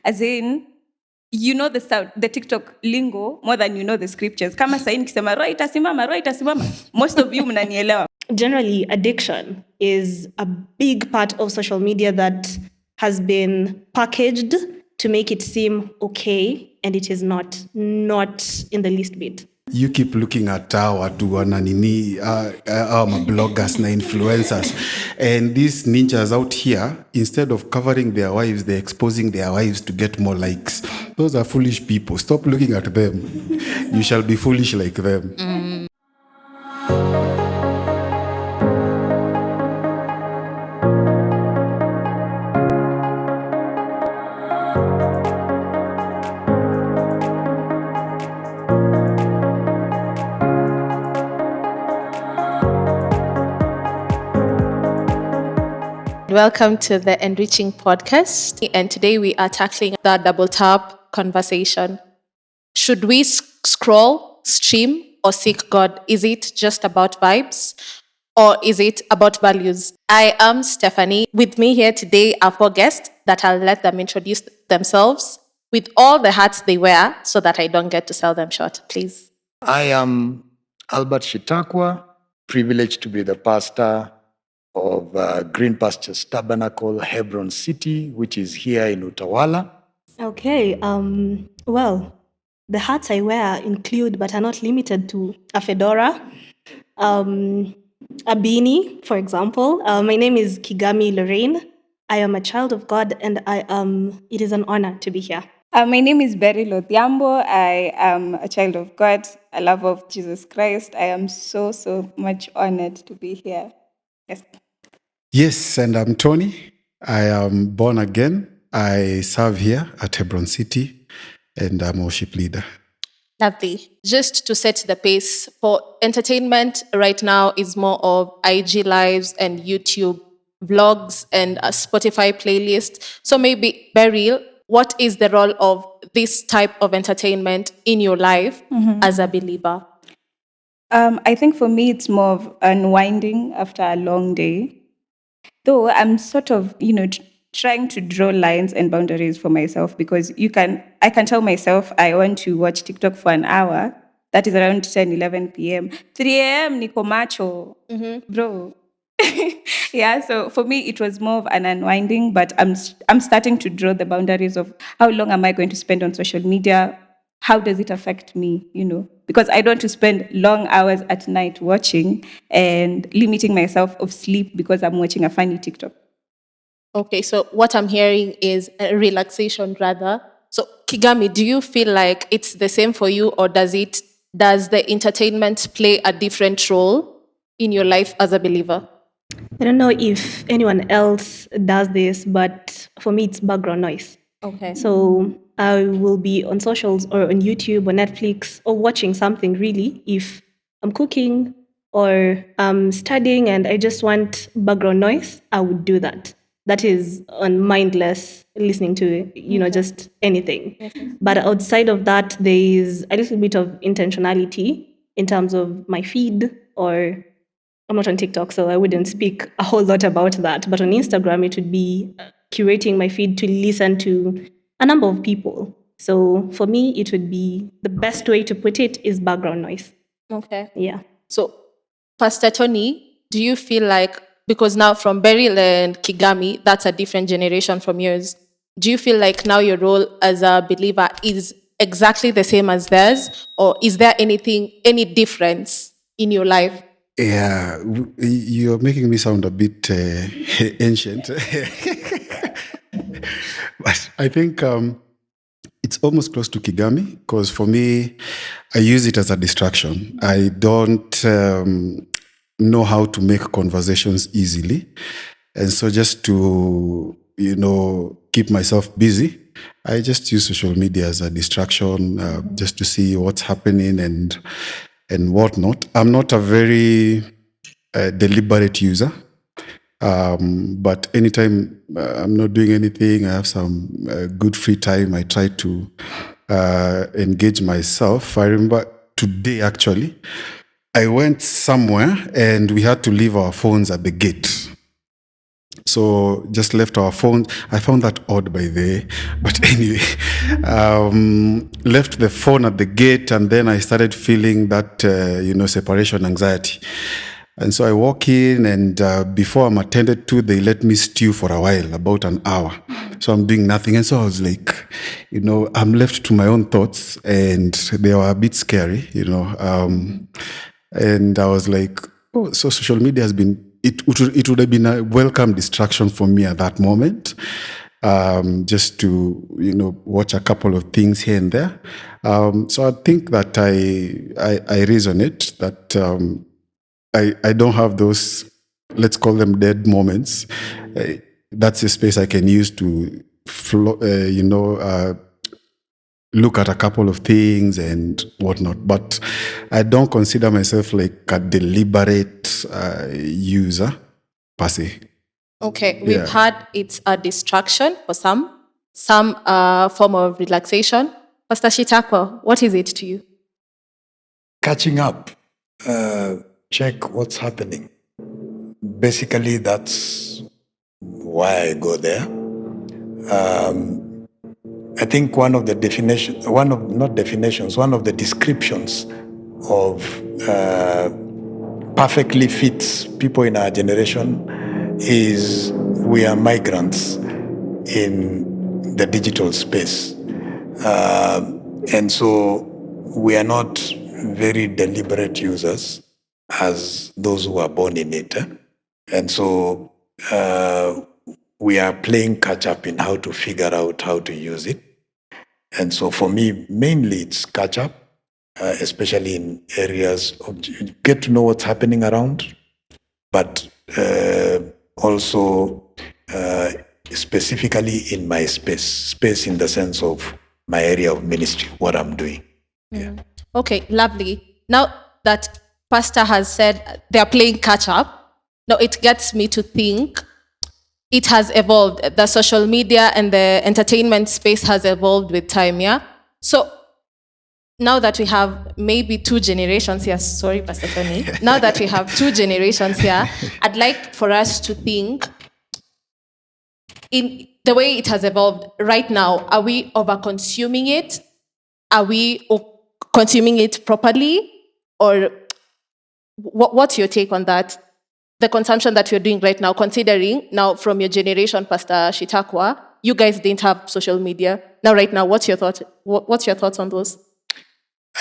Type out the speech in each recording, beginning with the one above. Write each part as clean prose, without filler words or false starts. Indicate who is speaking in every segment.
Speaker 1: As in, you know the TikTok lingo more than you know the scriptures. Kama sahi nikisema roho itasimama. Most of you mnanielewa.
Speaker 2: Generally, addiction is a big part of social media that has been packaged to make it seem okay, and it is not in the least bit.
Speaker 3: You keep looking at watu wana nini, bloggers na influencers, and these ninjas out here, instead of covering their wives, they're exposing their wives to get more likes. Those are foolish people. Stop looking at them. You shall be foolish like them.
Speaker 4: Welcome to the Enriching Podcast. And today we are tackling the double tap conversation. Should we scroll, stream, or seek God? Is it just about vibes? Or is it about values? I am Stephanie. With me here today are 4 guests that I'll let them introduce themselves with all the hats they wear so that I don't get to sell them short, please.
Speaker 5: I am Albert Shitakwa, privileged to be the pastor of Green Pastures Tabernacle, Hebron City, which is here in Utawala.
Speaker 2: Okay, well, the hats I wear include, but are not limited to, a fedora, a beanie, for example. My name is Kigami Lorraine. I am a child of God, and it is an honor to be here.
Speaker 1: My name is Berry Lothiambo. I am a child of God, a lover of Jesus Christ. I am so much honored to be here.
Speaker 3: Yes, and I'm Tony. I am born again. I serve here at Hebron City, and I'm a worship leader.
Speaker 4: Lovely. Just to set the pace for entertainment right now is more of IG lives and YouTube vlogs and a Spotify playlist. So maybe, Beryl, what is the role of this type of entertainment in your life as a believer?
Speaker 1: I think for me, it's more of unwinding after a long day. Though I'm sort of, trying to draw lines and boundaries for myself, because I can tell myself I want to watch TikTok for an hour. That is around 10, 11 p.m. 3 a.m. niko macho, bro. Yeah, so for me, it was more of an unwinding, but I'm starting to draw the boundaries of how long am I going to spend on social media? How does it affect me, Because I don't want to spend long hours at night watching and limiting myself of sleep because I'm watching a funny TikTok.
Speaker 4: Okay, so what I'm hearing is a relaxation rather. So Kigami, do you feel like it's the same for you, or does the entertainment play a different role in your life as a believer?
Speaker 2: I don't know if anyone else does this, but for me, it's background noise.
Speaker 4: Okay.
Speaker 2: So I will be on socials or on YouTube or Netflix or watching something really if I'm cooking or I'm studying and I just want background noise, I would do that. That is on mindless listening to, just anything. Yes. But outside of that, there is a little bit of intentionality in terms of my feed, or I'm not on TikTok, so I wouldn't speak a whole lot about that. But on Instagram, it would be curating my feed to listen to a number of people. So for me, it would be, the best way to put it is background noise.
Speaker 4: Okay.
Speaker 2: Yeah.
Speaker 4: So, Pastor Tony, do you feel like, because now from Beryl and Kigami, that's a different generation from yours, do you feel like now your role as a believer is exactly the same as theirs? Or is there any difference in your life?
Speaker 3: Yeah, you're making me sound a bit ancient. But I think it's almost close to Kigami, because for me, I use it as a distraction. I don't know how to make conversations easily. And so just to, keep myself busy, I just use social media as a distraction, just to see what's happening and whatnot. I'm not a very deliberate user. But anytime I'm not doing anything, I have some good free time, I try to engage myself. I remember today, actually, I went somewhere and we had to leave our phones at the gate. So just left our phones. I found that odd, by the way. But anyway, left the phone at the gate, and then I started feeling that, separation anxiety. And so I walk in, and before I'm attended to, they let me stew for a while, about an hour. So I'm doing nothing. And so I was like, I'm left to my own thoughts, and they were a bit scary, and I was like, oh, so social media has been, it would have been a welcome distraction for me at that moment, just to, watch a couple of things here and there. So I think that I resonate that I don't have those, let's call them dead moments. That's a space I can use to, look at a couple of things and whatnot. But I don't consider myself like a deliberate user per se.
Speaker 4: Okay, we've
Speaker 3: Yeah.
Speaker 4: had it's a distraction for some form of relaxation. Pastor Shitakwa, what is it to you?
Speaker 5: Catching up, check what's happening. Basically, that's why I go there. I think one of the descriptions of perfectly fits people in our generation is we are migrants in the digital space. And so we are not very deliberate users as those who are born in it. And so we are playing catch up in how to figure out how to use it. And so for me, mainly it's catch up, especially in areas of get to know what's happening around, but also specifically in my space in the sense of my area of ministry, what I'm doing. Yeah.
Speaker 4: Okay, lovely. Now that Pastor has said they are playing catch up, now it gets me to think it has evolved. The social media and the entertainment space has evolved with time, yeah? So now that we have maybe two generations here, sorry, Pastor Tony, now that we have two generations here, I'd like for us to think in the way it has evolved right now. Are we over consuming it? Are we consuming it properly? Or what's your take on that? The consumption that you're doing right now, considering now from your generation, Pastor Shitakwa, you guys didn't have social media. Now, right now, what's your thought? What's your thoughts on those?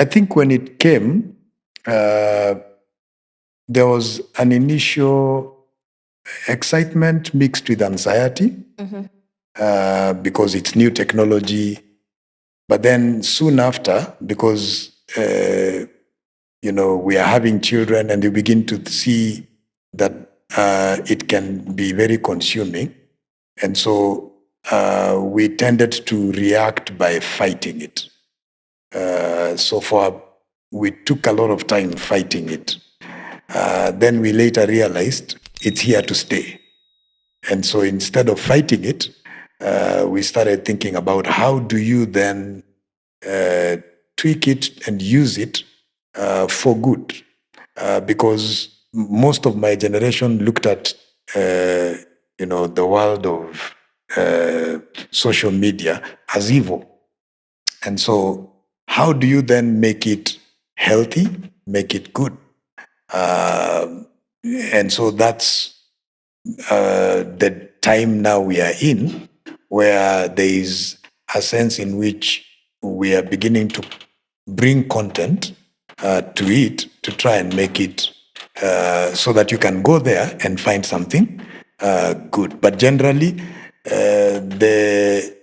Speaker 5: I think when it came, there was an initial excitement mixed with anxiety because it's new technology. But then soon after, because we are having children and you begin to see that it can be very consuming. And so we tended to react by fighting it. We took a lot of time fighting it. Then we later realized it's here to stay. And so instead of fighting it, we started thinking about how do you then tweak it and use it for good. Because most of my generation looked at the world of social media as evil. And so how do you then make it healthy, make it good? And so that's the time now we are in, where there is a sense in which we are beginning to bring content to it to try and make it so that you can go there and find something good. But generally, the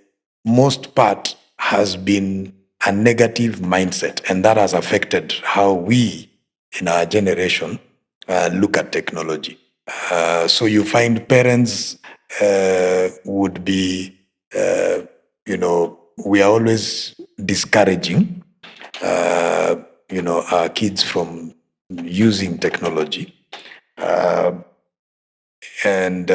Speaker 5: most part has been a negative mindset, and that has affected how we in our generation look at technology. So you find parents would be, we are always discouraging, our kids from using technology, and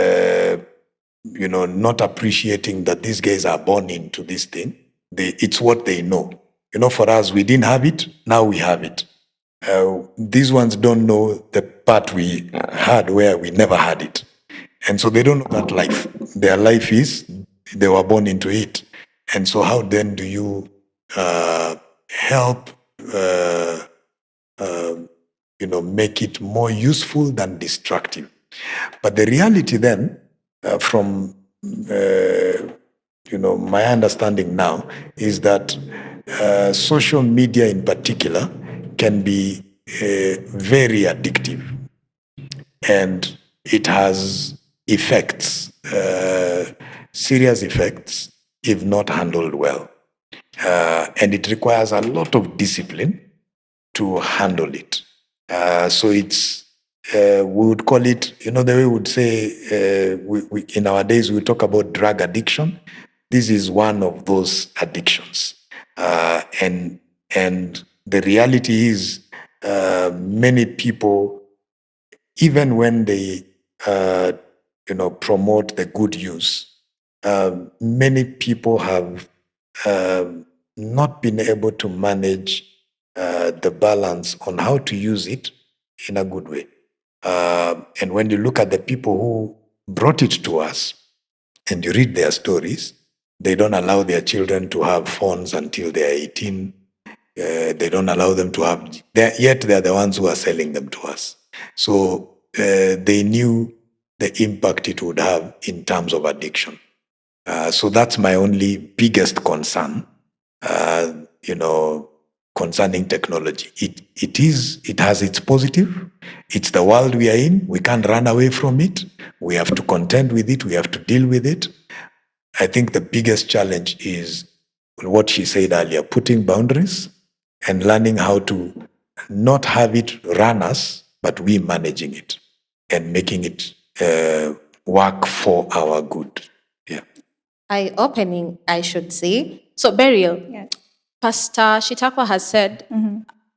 Speaker 5: not appreciating that these guys are born into this thing. It's what they know. For us, we didn't have it. Now we have it. These ones don't know the part we had where we never had it. And so they don't know that life. Their life is, they were born into it. And so how then do you help, make it more useful than destructive? But the reality then, from my understanding now, is that social media in particular can be very addictive, and it has effects, serious effects, if not handled well. And it requires a lot of discipline to handle it. So it's, we would call it, the way we would say, we in our days, we talk about drug addiction. This is one of those addictions. And the reality is, many people, even when they, promote the good use, many people have not been able to manage the balance on how to use it in a good way. And when you look at the people who brought it to us and you read their stories, they don't allow their children to have phones until they're 18. They don't allow them to have, yet they're the ones who are selling them to us. So they knew the impact it would have in terms of addiction. So that's my only biggest concern, concerning technology. It has its positive. It's the world we are in. We can't run away from it. We have to contend with it. We have to deal with it. I think the biggest challenge is what she said earlier, putting boundaries and learning how to not have it run us, but we managing it and making it work for our good. Yeah.
Speaker 4: Eye-opening, I should say. So, Beryl,
Speaker 1: Yeah.
Speaker 4: Pastor Shitakwa has said,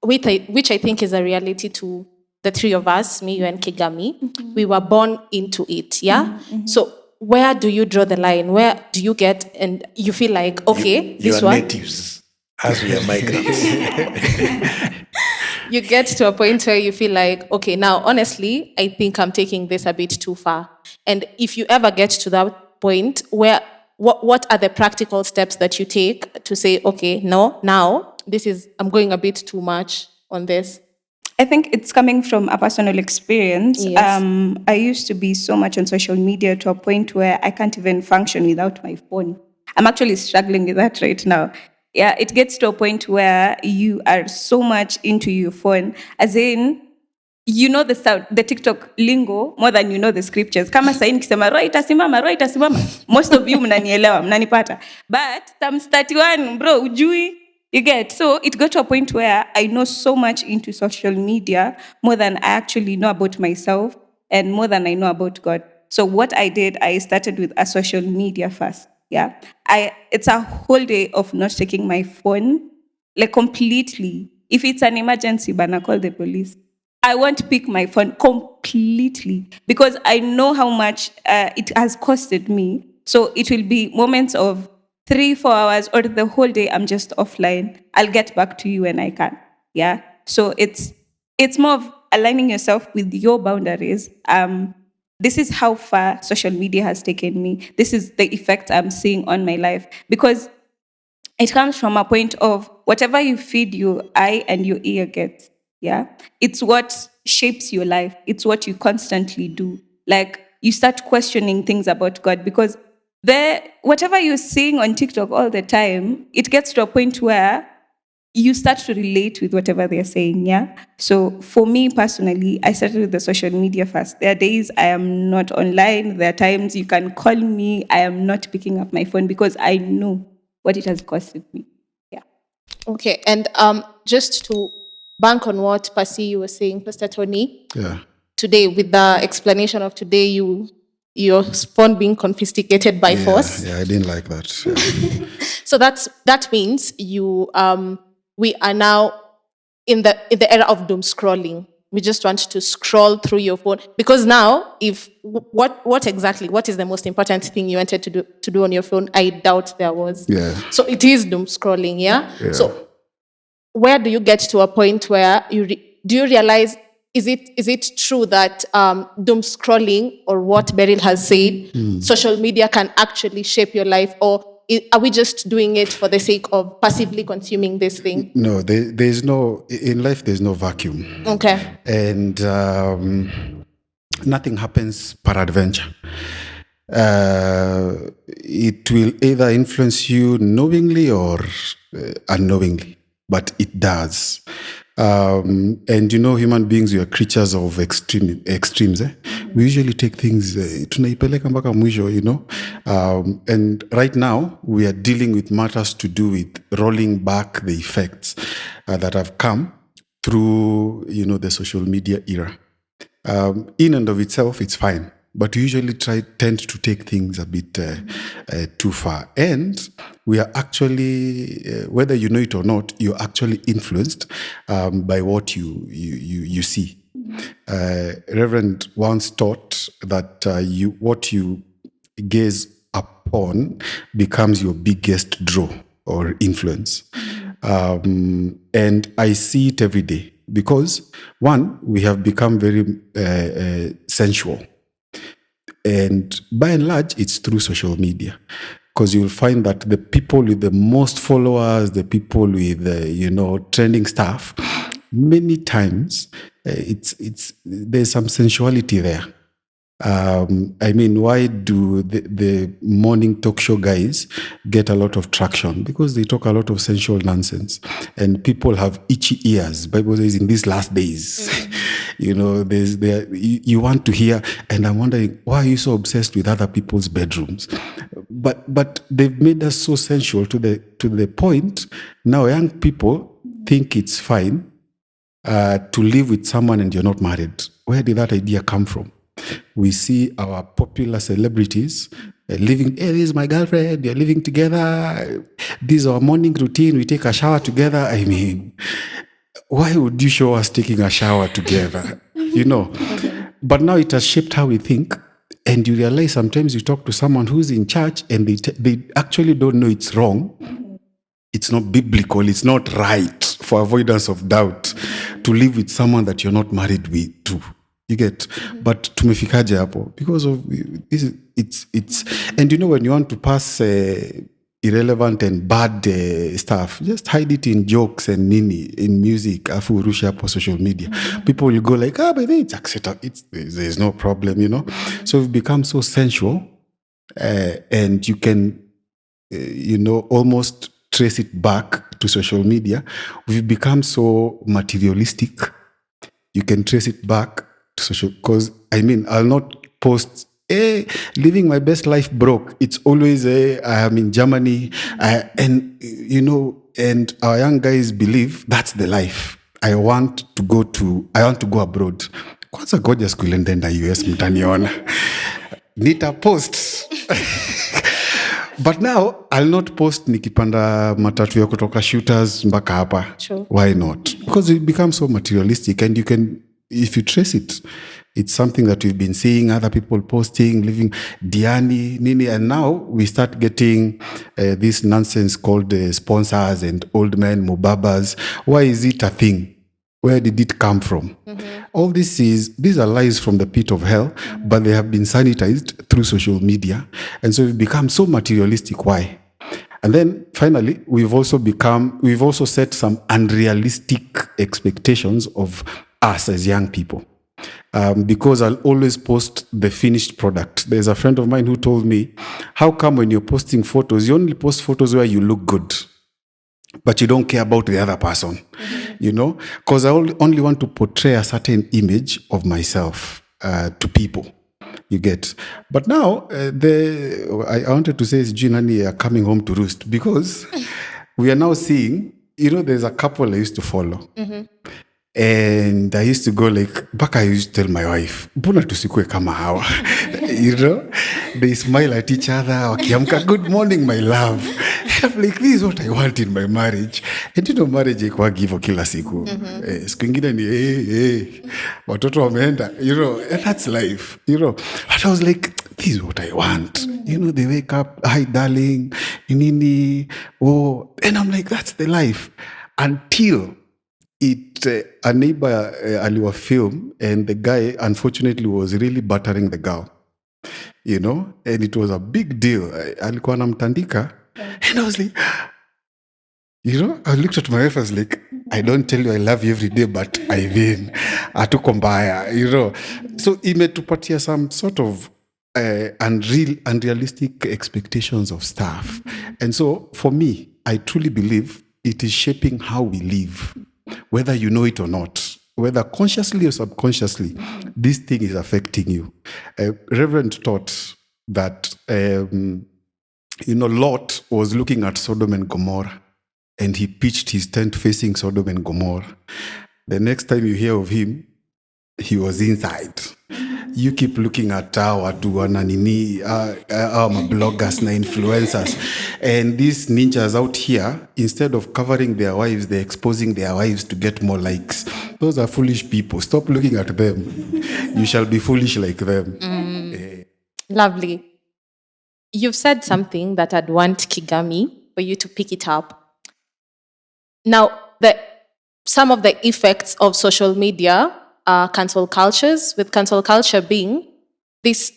Speaker 4: which I think is a reality to the three of us, me, you, and Kigami, we were born into it, yeah? So, where do you draw the line? Where do you get, and you feel like, okay,
Speaker 5: You
Speaker 4: this
Speaker 5: are
Speaker 4: one,
Speaker 5: natives, as we are migrants.
Speaker 4: you get to a point where you feel like, okay, now, honestly, I think I'm taking this a bit too far. And if you ever get to that point, what are the practical steps that you take to say, okay, no, now I'm going a bit too much on this?
Speaker 1: I think it's coming from a personal experience.
Speaker 4: Yes.
Speaker 1: I used to be so much on social media to a point where I can't even function without my phone. I'm actually struggling with that right now. Yeah, it gets to a point where you are so much into your phone, as in, you know the TikTok lingo more than you know the scriptures. Kama sahi nikisema roho itasimama. Most of you mnanielewa, mnanipata. But Psalms 31, bro, ujui. You get? So it got to a point where I know so much into social media more than I actually know about myself and more than I know about God. So what I did, I started with a social media first. Yeah. It's a whole day of not taking my phone, like completely. If it's an emergency, bana, call the police. I won't pick my phone completely because I know how much it has costed me. So it will be moments of 3-4 hours or the whole day I'm just offline. I'll get back to you when I can. Yeah. So it's more of aligning yourself with your boundaries. This is how far social media has taken me. This is the effect I'm seeing on my life because it comes from a point of whatever you feed your eye and your ear gets. Yeah. It's what shapes your life. It's what you constantly do. Like you start questioning things about God because whatever you're seeing on TikTok all the time, it gets to a point where you start to relate with whatever they're saying, yeah? So for me personally, I started with the social media first. There are days I am not online. There are times you can call me. I am not picking up my phone because I know what it has costed me. Yeah.
Speaker 4: Okay, and just to bank on what Pasi you were saying, Pastor Tony,
Speaker 3: Yeah.
Speaker 4: today with the explanation of today, your phone being confiscated by force.
Speaker 3: Yeah, I didn't like that. Yeah.
Speaker 4: So that means we are now in the era of doom scrolling. We just want to scroll through your phone because now, if what is the most important thing you wanted to do on your phone? I doubt there was.
Speaker 3: Yeah.
Speaker 4: So it is doom scrolling, yeah.
Speaker 3: Yeah.
Speaker 4: So where do you get to a point where do you realize is it true that doom scrolling, or what Beryl has said, social media can actually shape your life, or are we just doing it for the sake of passively consuming this thing?
Speaker 3: No, there's no, in life, there's no vacuum.
Speaker 4: Okay.
Speaker 3: And nothing happens peradventure. It will either influence you knowingly or unknowingly, but it does. And human beings, we are creatures of extremes. We usually take things tunaipeleka mpaka mwisho, and right now we are dealing with matters to do with rolling back the effects that have come through the social media era. In and of itself, it's fine, but we usually tend to take things a bit too far. And we are actually, whether you know it or not, you're actually influenced by what you see. Reverend once taught that what you gaze upon becomes your biggest draw or influence. And I see it every day because, one, we have become very sensual. And by and large, it's through social media. Because you'll find that the people with the most followers, the people with trending stuff, many times there's some sensuality there. Why do the morning talk show guys get a lot of traction? Because they talk a lot of sensual nonsense, and people have itchy ears. Bible says in these last days, you want to hear. And I'm wondering, why are you so obsessed with other people's bedrooms? But they've made us so sensual to the point now young people think it's fine to live with someone and you're not married. Where did that idea come from? We see our popular celebrities living, hey, this is my girlfriend, we're living together, this is our morning routine, we take a shower together. Why would you show us taking a shower together? But now it has shaped how we think. And you realize sometimes you talk to someone who's in church and they actually don't know it's wrong. It's not biblical, it's not right, for avoidance of doubt, to live with someone that you're not married with too. You get, but tumefikaje hapo because of this. It's and when you want to pass irrelevant and bad stuff, just hide it in jokes and in music. Afu urusha hapo social media. People will go like, but it's acceptable. There's no problem, So we've become so sensual, and you can, almost trace it back to social media. We've become so materialistic. You can trace it back to social, because I'll not post, living my best life broke. It's always I am in Germany, and our young guys believe that's the life. I want to go abroad. Kwanza goja siku ile nitaenda US mtaniona. Nita post. But now I'll not post nikipanda matatu ya kutoka shooters mpaka hapa.
Speaker 4: Sure.
Speaker 3: Why not? Because it becomes so materialistic, and you can, if you trace it, it's something that we've been seeing other people posting, living Diani, Nini, and now we start getting this nonsense called sponsors and old men, mubabas. Why is it a thing? Where did it come from? All these are lies from the pit of hell, but they have been sanitized through social media. And so we've become so materialistic. Why? And then finally, we've also set some unrealistic expectations of us as young people. Because I'll always post the finished product. There's a friend of mine who told me, how come when you're posting photos, you only post photos where you look good, but you don't care about the other person, because I only want to portray a certain image of myself to people. You get. But now, I wanted to say, Jinani are coming home to roost, because we are now seeing, there's a couple I used to follow. And I used to go back I used to tell my wife, mbona tusikue kama hawa? They smile at each other, wakiamka, good morning, my love. I'm like, this is what I want in my marriage. And marriage haikuwagi hivyo kila siku. Siku ingine ni, watoto wameenda, and that's life, But I was like, this is what I want. They wake up, hi, darling, nini, oh. And I'm like, that's the life. Until a neighbor aliwa film, and the guy unfortunately was really battering the girl, and it was a big deal. Alikuwa anamtandika, and I was like, I looked at my wife, I was like, I don't tell you I love you every day, but I mean, hatuko mbaya, So imetupatia some sort of unrealistic expectations of stuff. And so for me, I truly believe it is shaping how we live, whether you know it or not, whether consciously or subconsciously, this thing is affecting you. Reverend taught that, Lot was looking at Sodom and Gomorrah, and he pitched his tent facing Sodom and Gomorrah. The next time you hear of him, he was inside. You keep looking at our bloggers na influencers, and these ninjas out here, instead of covering their wives, they're exposing their wives to get more likes. Those are foolish people. Stop looking at them. You shall be foolish like them.
Speaker 4: Lovely. You've said something that I'd want Kigami for you to pick it up. Now, some of the effects of social media are cancel cultures, with cancel culture being this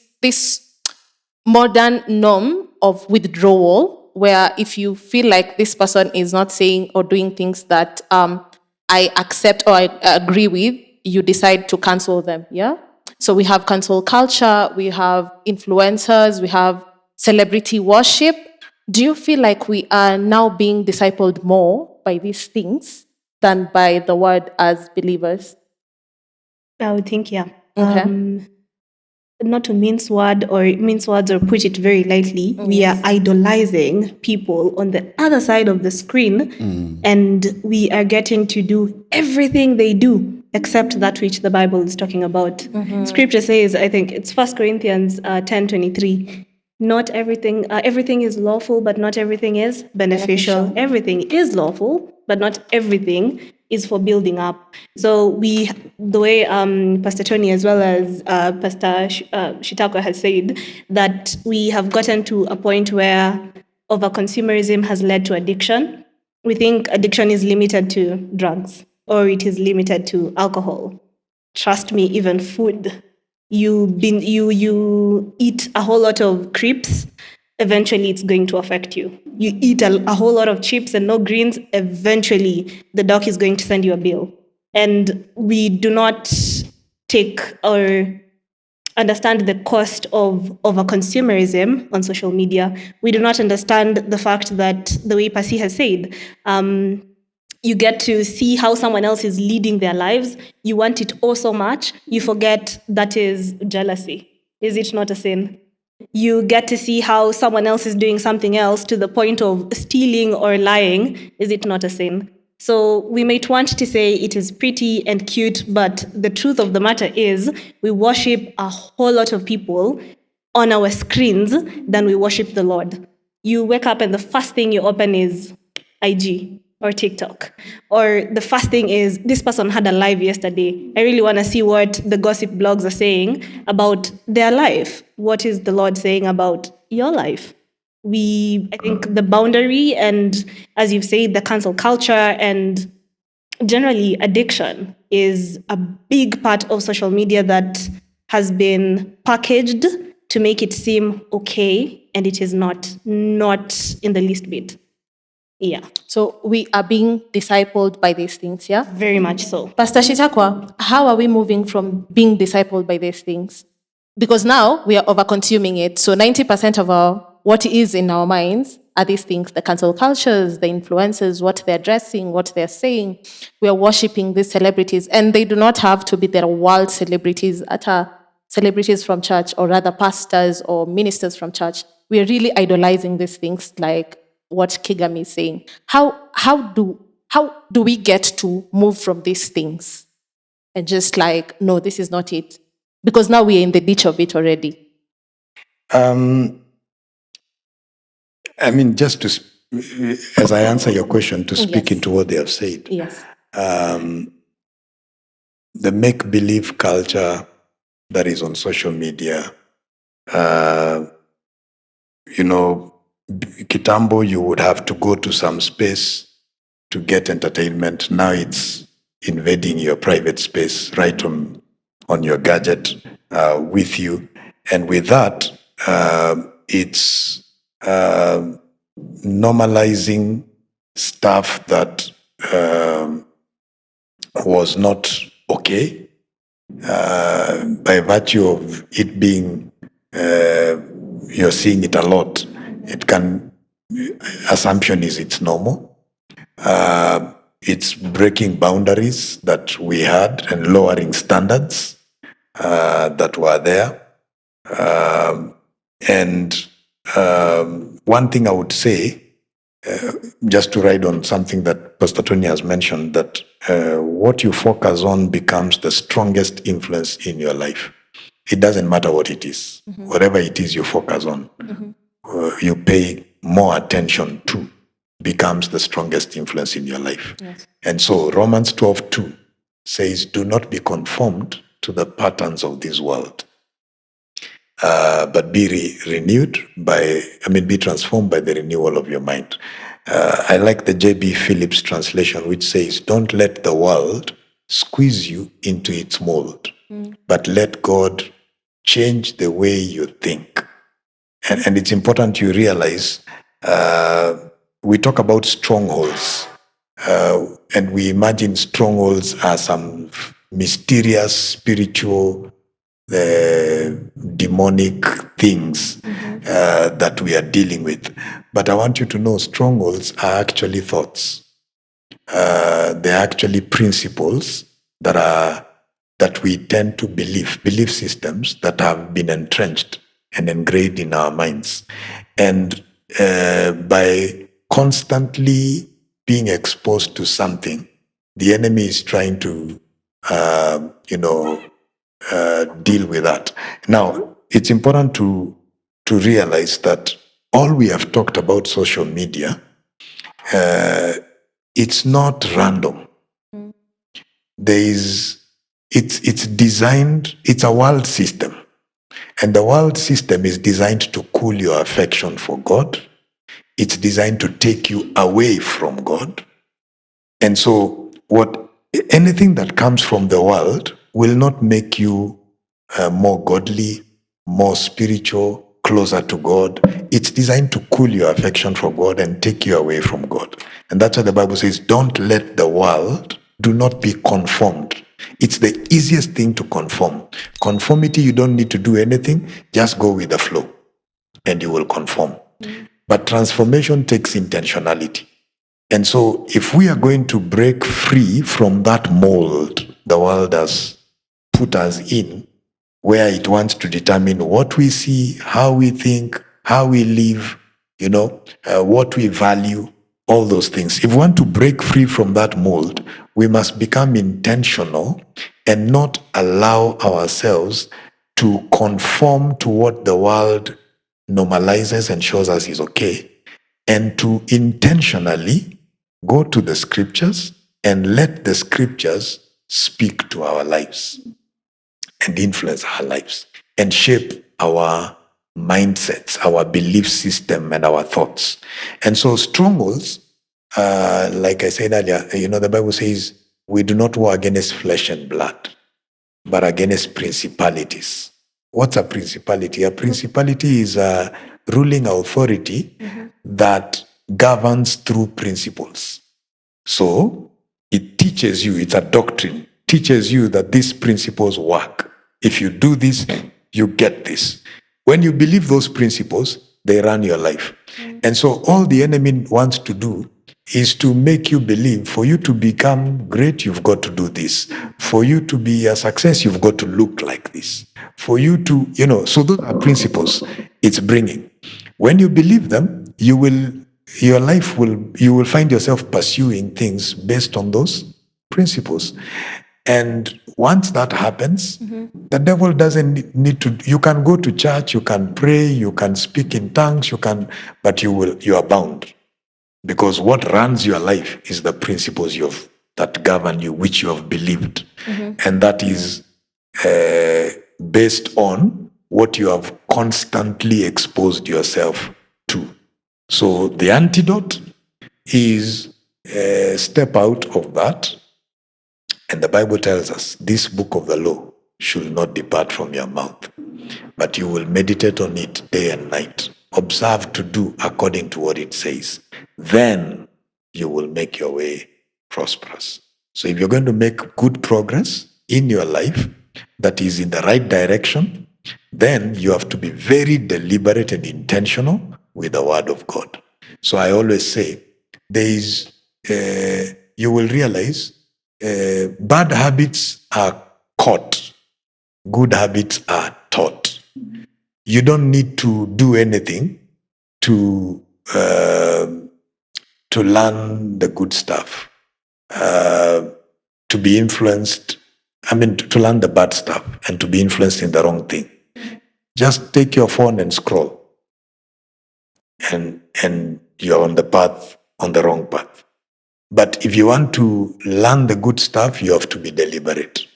Speaker 4: modern norm of withdrawal, where if you feel like this person is not saying or doing things that I accept or I agree with, you decide to cancel them, yeah? So we have cancel culture, we have influencers, we have celebrity worship. Do you feel like we are now being discipled more by these things than by the word as believers?
Speaker 2: I would think, yeah.
Speaker 4: Okay.
Speaker 2: Not to mince words or put it very lightly, we are idolizing people on the other side of the screen, and we are getting to do everything they do except that which the Bible is talking about. Scripture says, I think it's 1 Corinthians 10:23. Not everything is lawful, but not everything is beneficial. Everything is lawful, but not everything is for building up. So the way Pastor Tony as well as Pastor Shitako has said, that we have gotten to a point where over-consumerism has led to addiction. We think addiction is limited to drugs or it is limited to alcohol. Trust me, even food. You eat a whole lot of crepes, eventually it's going to affect you. You eat a whole lot of chips and no greens, eventually the doc is going to send you a bill. And we do not take or understand the cost of a consumerism on social media. We do not understand the fact that, the way Pasi has said, you get to see how someone else is leading their lives. You want it all so much, you forget that is jealousy. Is it not a sin? You get to see how someone else is doing something else to the point of stealing or lying. Is it not a sin? So we might want to say it is pretty and cute, but the truth of the matter is we worship a whole lot of people on our screens than we worship the Lord. You wake up and the first thing you open is IG or TikTok. Or the first thing is, this person had a live yesterday. I really want to see what the gossip blogs are saying about their life. What is the Lord saying about your life? I think the boundary and, as you've said, the cancel culture and generally addiction is a big part of social media that has been packaged to make it seem okay, and it is not in the least bit. Yeah.
Speaker 4: So we are being discipled by these things, yeah?
Speaker 2: Very much so.
Speaker 4: Pastor Shitakwa, how are we moving from being discipled by these things? Because now we are over-consuming it. So 90% of what is in our minds are these things, the cancel cultures, the influencers, what they're dressing, what they're saying. We are worshipping these celebrities, and they do not have to be their world celebrities, celebrities from church, or rather pastors or ministers from church. We are really idolizing these things, like what Kigami is saying. How do we get to move from these things and just like, no, this is not it? Because now we are in the ditch of it already.
Speaker 5: I mean, just to, as I answer your question, to speak
Speaker 4: Yes.
Speaker 5: into what they have said.
Speaker 4: Yes.
Speaker 5: The make-believe culture that is on social media, Kitambo, you would have to go to some space to get entertainment. Now it's invading your private space right on your gadget with you. And with that, it's normalizing stuff that was not okay by virtue of it being, you're seeing it a lot. It can, assumption is it's normal. It's breaking boundaries that we had and lowering standards that were there. And one thing I would say, just to ride on something that Pastor Tony has mentioned, that what you focus on becomes the strongest influence in your life. It doesn't matter what it is. Whatever it is you focus on, you pay more attention to, becomes the strongest influence in your life.
Speaker 4: Yes.
Speaker 5: And so Romans 12:2 says, do not be conformed to the patterns of this world, but be be transformed by the renewal of your mind. I like the J.B. Phillips translation, which says, don't let the world squeeze you into its mold, but let God change the way you think. And it's important you realize we talk about strongholds, and we imagine strongholds as some mysterious, spiritual, demonic things that we are dealing with. But I want you to know strongholds are actually thoughts. They're actually principles that we tend to belief systems that have been entrenched and engraved in our minds. And by constantly being exposed to something, the enemy is trying to, deal with that. Now, it's important to realize that all we have talked about social media, it's not random. It's designed, it's a world system. And the world system is designed to cool your affection for God. It's designed to take you away from God. And so anything that comes from the world will not make you more godly, more spiritual, closer to God. It's designed to cool your affection for God and take you away from God. And that's why the Bible says, don't let the world, do not be conformed. It's the easiest thing to conform. Conformity, you don't need to do anything, just go with the flow and you will conform. But transformation takes intentionality. And so if we are going to break free from that mold the world has put us in, where it wants to determine what we see, how we think, how we live, what we value, all those things. If we want to break free from that mold, we must become intentional and not allow ourselves to conform to what the world normalizes and shows us is okay, and to intentionally go to the scriptures and let the scriptures speak to our lives and influence our lives and shape our mindsets, our belief system, and our thoughts. And so strongholds, like I said earlier, the Bible says we do not war against flesh and blood, but against principalities. What's a principality? A principality is a ruling authority that governs through principles. So it teaches you, it's a doctrine, teaches you that these principles work. If you do this, you get this. When you believe those principles, they run your life. And so all the enemy wants to do is to make you believe, for you to become great, you've got to do this. For you to be a success, you've got to look like this. For you to, so those are principles it's bringing. When you believe them, you will find yourself pursuing things based on those principles. And once that happens, the devil doesn't need to. You can go to church, you can pray, you can speak in tongues, but you are bound, because what runs your life is the principles that govern you, which you have believed, and that is based on what you have constantly exposed yourself to. So the antidote is step out of that And the Bible tells us this book of the law should not depart from your mouth, but you will meditate on it day and night. Observe to do according to what it says. Then you will make your way prosperous. So if you're going to make good progress in your life that is in the right direction, then you have to be very deliberate and intentional with the word of God. So I always say, you will realize bad habits are caught, good habits are taught. You don't need to do anything to learn the good stuff, to be influenced. To learn the bad stuff and to be influenced in the wrong thing. Just take your phone and scroll, and you're on the wrong path. But if you want to learn the good stuff, you have to be deliberate.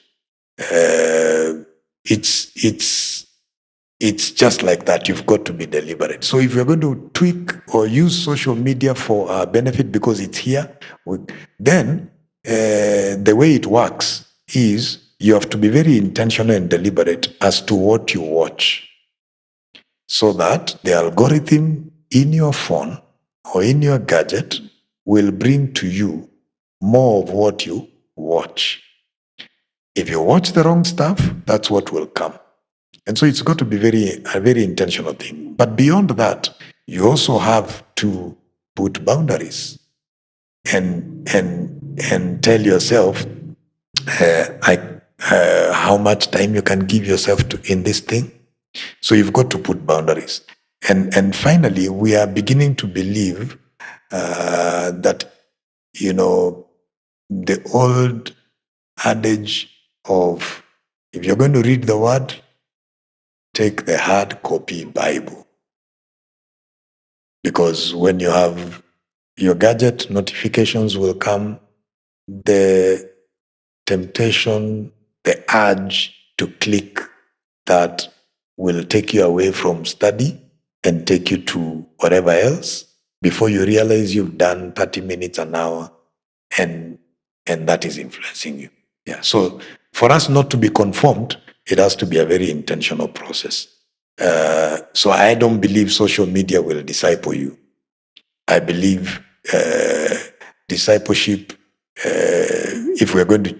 Speaker 5: It's just like that. You've got to be deliberate. So if you're going to tweak or use social media for our benefit because it's here, then the way it works is you have to be very intentional and deliberate as to what you watch, so that the algorithm in your phone or in your gadget will bring to you more of what you watch. If you watch the wrong stuff, that's what will come. And so it's got to be a very intentional thing. But beyond that, you also have to put boundaries and tell yourself how much time you can give yourself to in this thing. So you've got to put boundaries. And finally, we are beginning to believe that, the old adage of, if you're going to read the word, take the hard copy Bible. Because when you have your gadget, notifications will come, the temptation, the urge to click that will take you away from study and take you to whatever else. Before you realize, you've done 30 minutes, an hour, and that is influencing you. Yeah. So for us not to be conformed, it has to be a very intentional process. So I don't believe social media will disciple you. I believe discipleship, if we're going to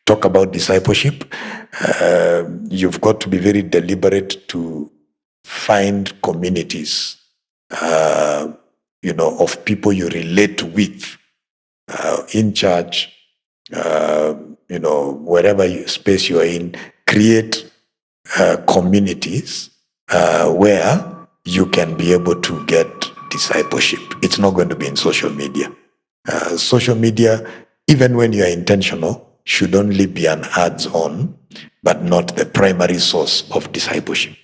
Speaker 5: talk about discipleship, you've got to be very deliberate to find communities, of people you relate with in church, wherever space you are in. Create communities where you can be able to get discipleship. It's not going to be in social media. Social media, even when you are intentional, should only be an adds-on, but not the primary source of discipleship.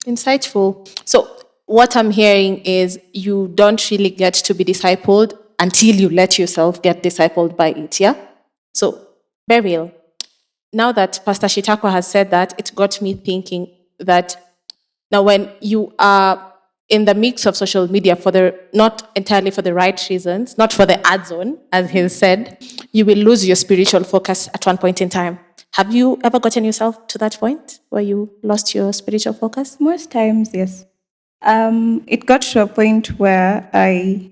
Speaker 4: Insightful. So, what I'm hearing is you don't really get to be discipled until you let yourself get discipled by it, yeah? So, Beryl, now that Pastor Shitako has said that, it got me thinking that now when you are in the mix of social media not entirely for the right reasons, not for the add-on, as he said, you will lose your spiritual focus at one point in time. Have you ever gotten yourself to that point where you lost your spiritual focus?
Speaker 1: Most times, yes. It got to a point where I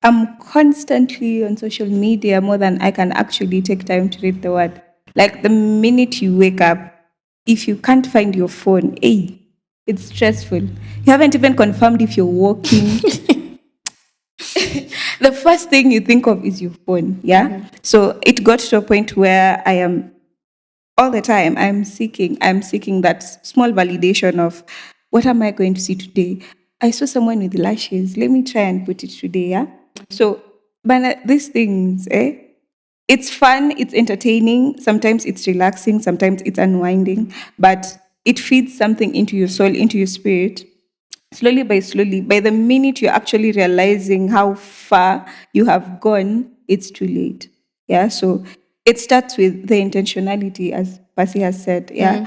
Speaker 1: am constantly on social media more than I can actually take time to read the word. Like the minute you wake up, if you can't find your phone, hey, it's stressful. You haven't even confirmed if you're walking. The first thing you think of is your phone, yeah? Mm-hmm. So it got to a point where I am all the time, I'm seeking that small validation of what am I going to see today? I saw someone with lashes. Let me try and put it today, yeah? So, but these things, it's fun, it's entertaining, sometimes it's relaxing, sometimes it's unwinding, but it feeds something into your soul, into your spirit. Slowly, by the minute you're actually realizing how far you have gone, it's too late. Yeah, so it starts with the intentionality, as Pasi has said. Yeah,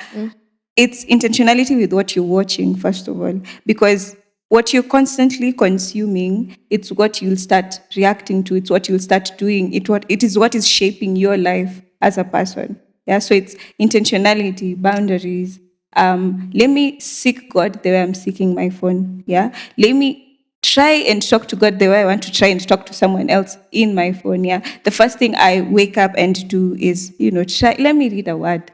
Speaker 1: it's intentionality with what you're watching, first of all, because what you're constantly consuming, it's what you'll start reacting to, it's what you'll start doing, it is what is shaping your life. as a person. Yeah, so it's intentionality, boundaries. Let me seek God the way I'm seeking my phone. Yeah, let me try and talk to God the way I want to try and talk to someone else in my phone. Yeah, the first thing I wake up and do is, try. Let me read a word.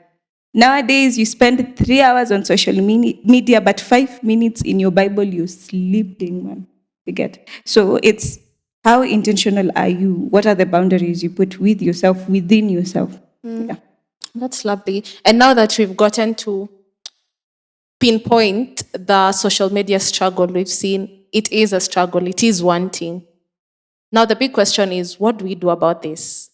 Speaker 1: Nowadays, you spend 3 hours on social media, but 5 minutes in your Bible, you're sleeping, man. You get. So it's how intentional are you? What are the boundaries you put with yourself, within yourself? Yeah.
Speaker 4: That's lovely. And now that we've gotten to pinpoint the social media struggle we've seen, it is a struggle, it is one thing. Now, the big question is, what do we do about this?